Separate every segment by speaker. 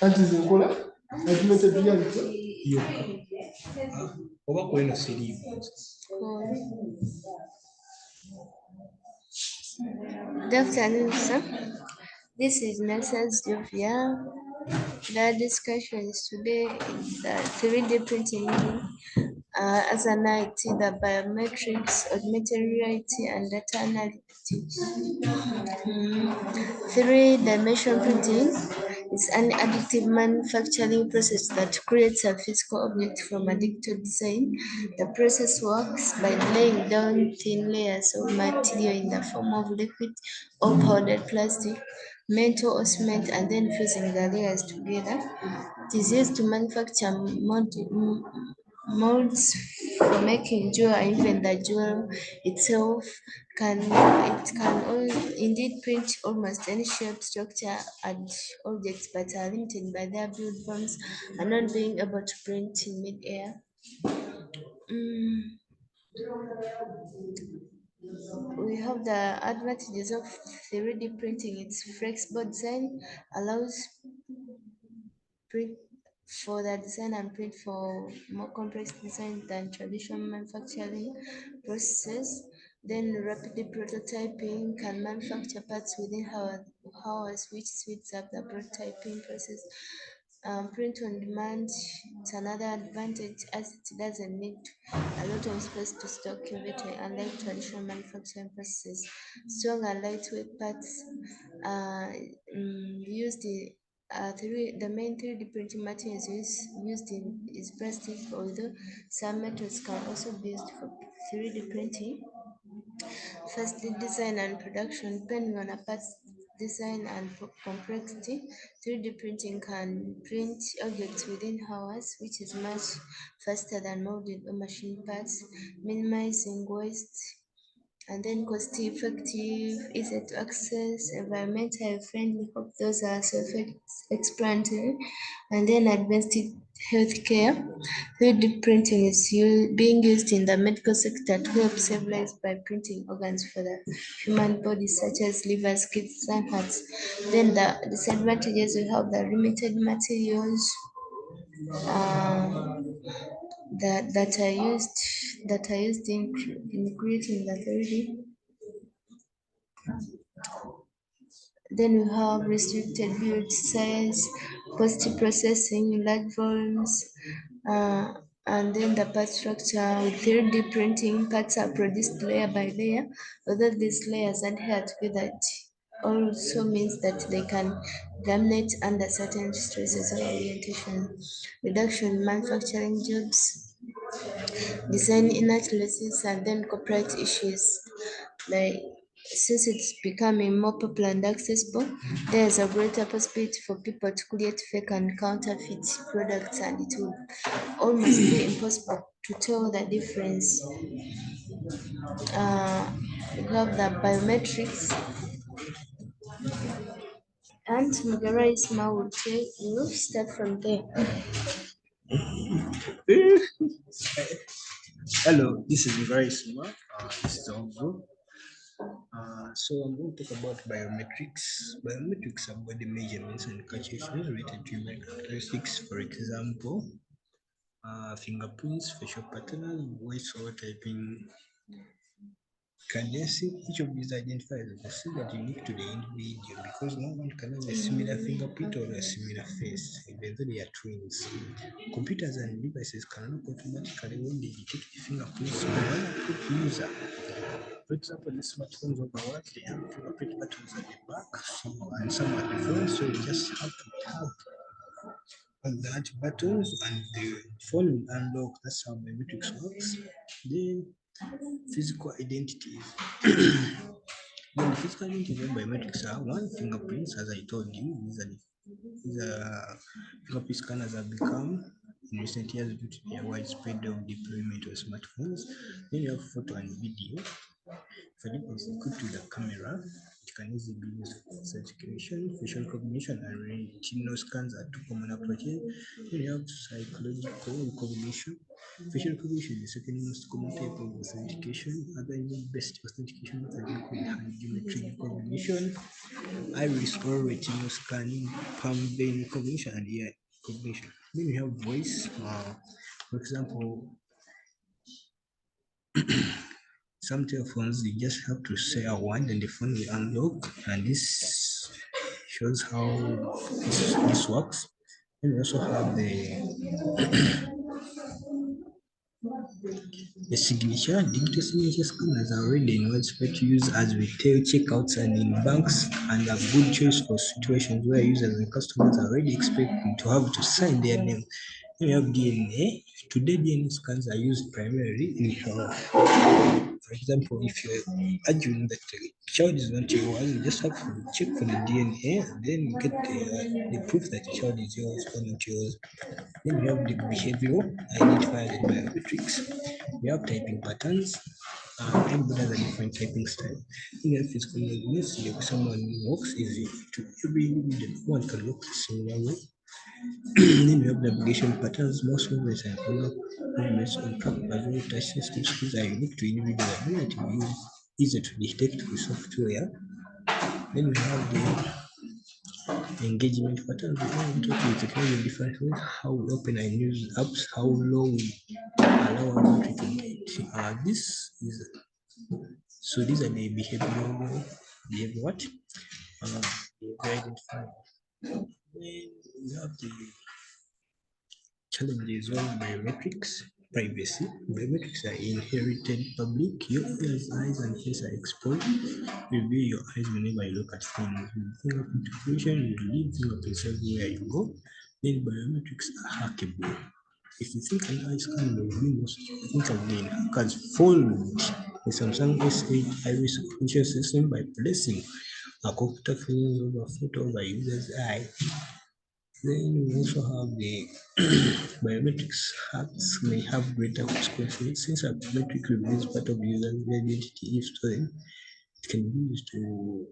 Speaker 1: antizinkola augmented reality
Speaker 2: yokka oba ku eno siriimu.
Speaker 3: Dr. Nilsa, this is Nelson's Jovia. The discussion is today is 3D printing as an IT, the biometrics, augmented reality, and data analytics. 3D printing is an additive manufacturing process that creates a physical object from a digital design. The process works by laying down thin layers of material in the form of liquid or powdered plastic, metal or cement, and then fusing the layers together. It is used to manufacture molds for making jewel, and even the jewel itself can indeed print almost any shape, structure, and objects, but are limited by their build forms and not being able to print in mid-air. We have the advantages of 3D printing. Its flexible design allows print for the design and print for more complex designs than traditional manufacturing processes. Then rapid prototyping can manufacture parts within hours, which speeds up the prototyping process. Print on demand, it's another advantage as it doesn't need a lot of space to stock inventory, unlike traditional manufacturing processes. Strong and lightweight parts used in the main 3D printing materials used in is plastic, although some metals can also be used for 3D printing. Firstly, design and production. Depending on a part's design and complexity, 3D printing can print objects within hours, which is much faster than molded or machined parts, minimizing waste. And then cost-effective, easy to access, environmentally friendly. Hope those are self-explanatory. And then advanced healthcare. 3D printing is being used in the medical sector to help save lives by printing organs for the human body, such as livers, kidneys, and hearts. Then the disadvantages, we have the limited materials that are used in creating the 3D. Then we have restricted build size, post-processing, large volumes, and then the part structure. With 3D printing, parts are produced layer by layer. Although these layers adhere together, it also means that they can laminate under certain stresses or orientation. Reduction in manufacturing jobs, design inaccuracies, and then copyright issues. Like, since it's becoming more popular and accessible, there is a greater possibility for people to create fake and counterfeit products, and it will almost be impossible to tell the difference. We have the biometrics, and Mugara Isma will tell you, start from there.
Speaker 2: Hello, this is very small. This is Ongo. So I'm going to talk about biometrics. Biometrics are body measurements and calculations related to human characteristics. For example, fingerprints, facial patterns, voice or typing. Can you see each of these identifiers as a single unique to the individual, because no one can have a similar fingerprint or a similar face, even though they are twins. Computers and devices cannot automatically only detect the fingerprints of one user. For example, the smartphones of the world, they have fingerprint buttons at the back, and some at the front, so you just have to tap on that buttons and the phone will unlock. That's how biometrics works. Then physical identities. Then the physical identities of biometrics are one, fingerprints, as I told you. These are fingerprint scanners have become in recent years due to their widespread deployment of smartphones. Then you have photo and video. For device equipped with a camera, it can easily be used for certification, facial recognition, and retinal scans are two common approaches. Then you have psychological recognition. Facial recognition is the second most common type of authentication. Other image-based authentication methods include hand geometry recognition, iris or retinal scanning, palm vein cognition, and ear cognition. Then we have voice. For example, some telephones you just have to say a word and the phone will unlock, and this shows how this works. And we also have the signature. Digital signature scanners are already in widespread use as retail checkouts and in banks, and a good choice for situations where users and customers are already expecting to have to sign their name. Then we have DNA. Today, DNA scans are used primarily in health. For example, if you're arguing that the child is not yours, you just have to check for the DNA and then get the proof that the child is yours or not yours. Then we have the behavioral identifiers and biometrics. We have typing patterns. Everybody has a different typing style. In a physical units, if someone walks easy to every individual, one can look the similar way. Then we have navigation patterns. Most movements and other movements on track as well. Touch sensitive skills are unique to individuals and relatively easy to detect with software. Then we have the engagement patterns. We want to talk with technology different ways, how we open and use apps, how low we allow our battery to get. These are the behavior what? Behavior identifier. Then we have the challenges on biometrics, privacy. Biometrics are inherited public. Your ears, eyes, and face are exposed. Reveal your eyes whenever you look at things. With fingerprint recognition, you leave fingerprints everywhere you go. Then biometrics are hackable. If you think an eye scan will be most, think again. Hackers fooled the Samsung S8 iris recognition system by placing a computer frame over a photo of a user's eye. Then we also have the biometrics hacks may have greater consequences since a biometric reveals part of user's identity if stolen. It can be used to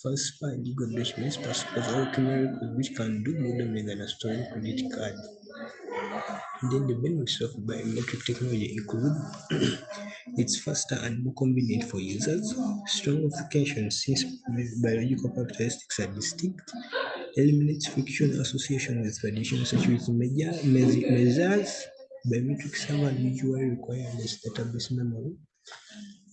Speaker 2: falsify legal documents, passports, or criminal records, which can do more damage than a stolen credit card. Then the benefits of biometric technology include it's faster and more convenient for users, strong authentication since biological characteristics are distinct, eliminates friction association with traditional security measures. Biometric server usually require less database memory.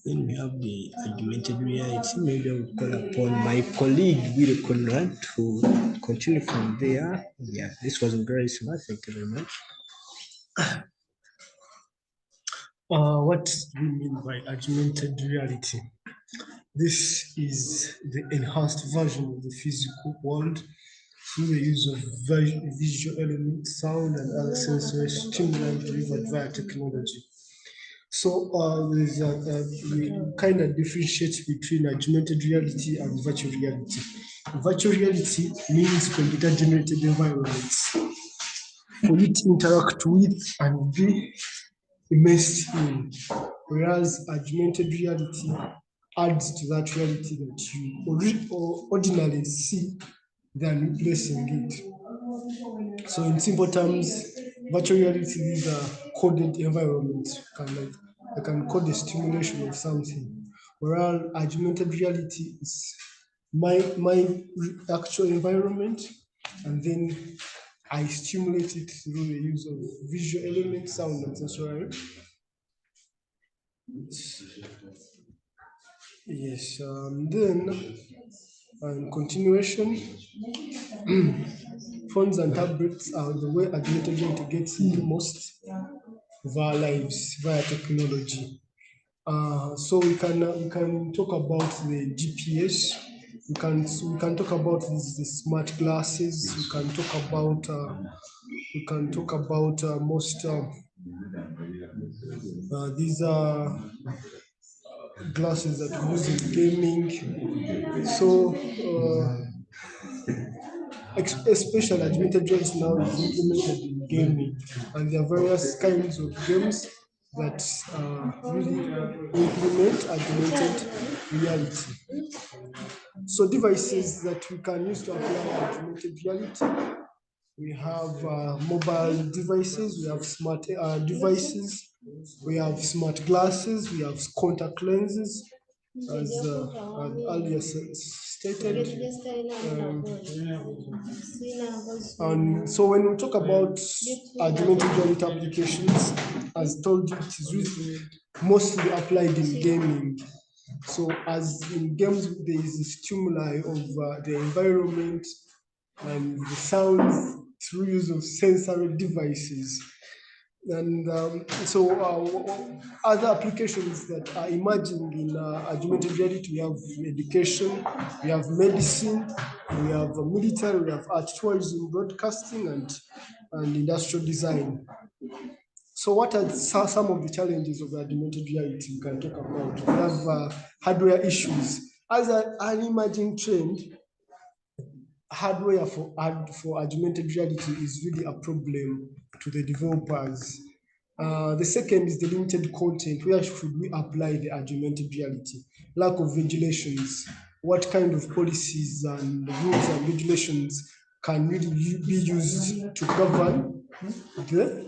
Speaker 2: Then we have the augmented reality. Maybe I will call upon my colleague Will Conrad to continue from there. Yeah, this was very smart. Thank you very much.
Speaker 1: What do we mean by augmented reality? This is the enhanced version of the physical world through the use of visual elements, sound, and other sensory stimuli delivered via technology. So we kind of differentiate between augmented reality and virtual reality. Virtual reality means computer-generated environments for you to interact with and be immersed in, whereas augmented reality adds to that reality that you ordinarily see than replacing it. So in simple terms, virtual reality is a coded environment, I can code the stimulation of something, whereas augmented reality is my actual environment, and then I stimulate it through the use of visual elements, sound, and sensory. Yes, then in continuation, phones and tablets are the way augmented reality gets into most of our lives via technology. So we can talk about the GPS. We can talk about the smart glasses. We can talk about most. These are glasses that we use in gaming. So especially augmented reality now is implemented in gaming, and there are various kinds of games that really implement augmented reality. So devices that we can use to apply augmented reality, we have mobile devices, we have smart devices, we have smart glasses, we have contact lenses, as earlier stated. And so when we talk about augmented reality applications, as told you, it is really mostly applied in gaming. So as in games, there is a stimuli of the environment and the sounds through use of sensory devices. And other applications that are emerging in augmented reality, we have education, we have medicine, we have military, we have art, tourism, broadcasting, and industrial design. So what are some of the challenges of augmented reality we can talk about? We have hardware issues. As an emerging trend, hardware for augmented reality is really a problem to the developers. The second is the limited content. Where should we apply the augmented reality? Lack of regulations. What kind of policies and rules and regulations can really be used to govern the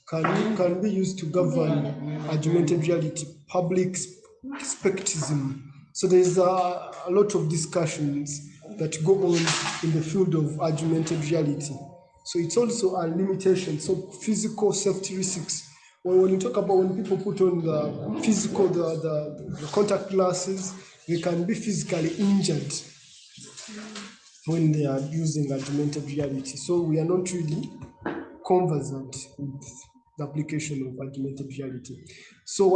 Speaker 1: can be used to govern augmented reality, public skepticism. So there's a lot of discussions that go on in the field of augmented reality. So it's also a limitation. So physical safety risks. When you talk about when people put on the physical, the contact glasses, they can be physically injured when they are using augmented reality. So we are not really conversant with the application of augmented reality. So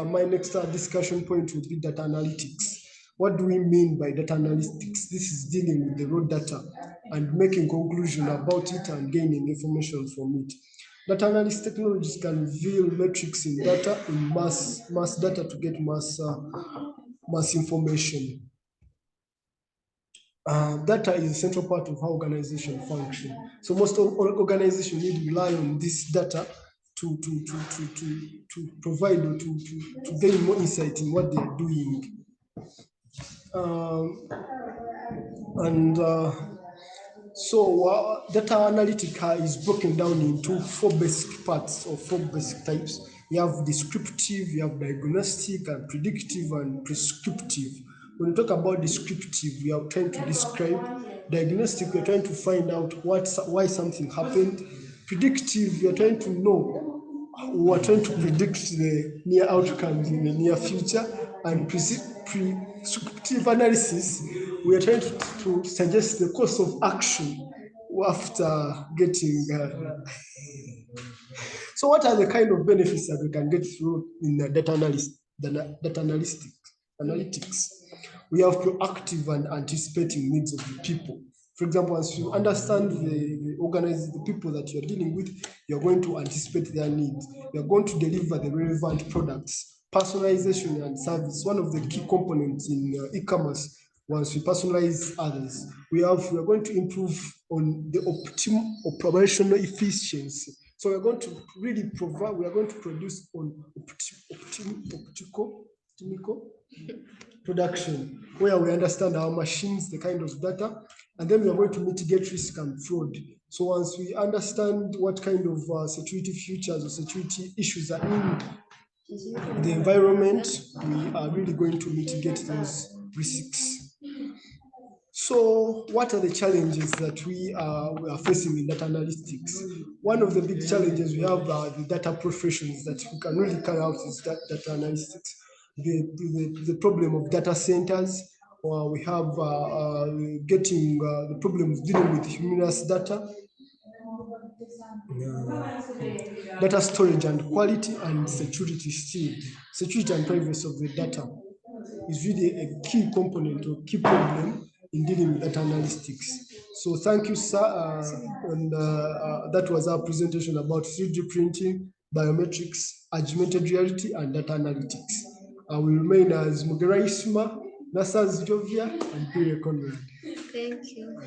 Speaker 1: my next discussion point would be data analytics. What do we mean by data analytics? This is dealing with the raw data and making conclusion about it and gaining information from it. Data analysis technologies can reveal metrics in data, in mass data to get mass information. Data is a central part of how organization function. So most organizations need to rely on this data to provide or to gain more insight in what they are doing. So data analytica is broken down into 4 basic parts or 4 basic types. You have descriptive, you have diagnostic, and predictive, and prescriptive. When we talk about descriptive, we are trying to describe. Diagnostic, we are trying to find out why something happened. Predictive, we are trying to know, we are trying to predict the near outcomes in the near future. And prescriptive analysis, we are trying to suggest the course of action after getting. So what are the kind of benefits that we can get through in the data analytics? We have proactive and anticipating needs of the people. For example, as you understand the people that you're dealing with, you're going to anticipate their needs. You're going to deliver the relevant products. Personalization and service, one of the key components in e-commerce. Once we personalize others, we are going to improve on the operational efficiency. So we're going to really provide, we are going to produce on optical production, where we understand our machines, the kind of data, and then we are going to mitigate risk and fraud. So once we understand what kind of security features or security issues are in the environment, we are really going to mitigate those risks. So what are the challenges that we are facing in data analytics? One of the big challenges we have are the data professions that we can really carry out is data analytics. The problem of data centers, or we have getting the problem of dealing with humorous data, data storage and quality, and security still. Security and privacy of the data is really a key component or key problem in dealing with data analytics. So thank you, sir. And that was our presentation about 3D printing, biometrics, augmented reality, and data analytics. I will remain as Mugerai Isma, Nasaz Jovia, and Pierre Conrad.
Speaker 3: Thank you.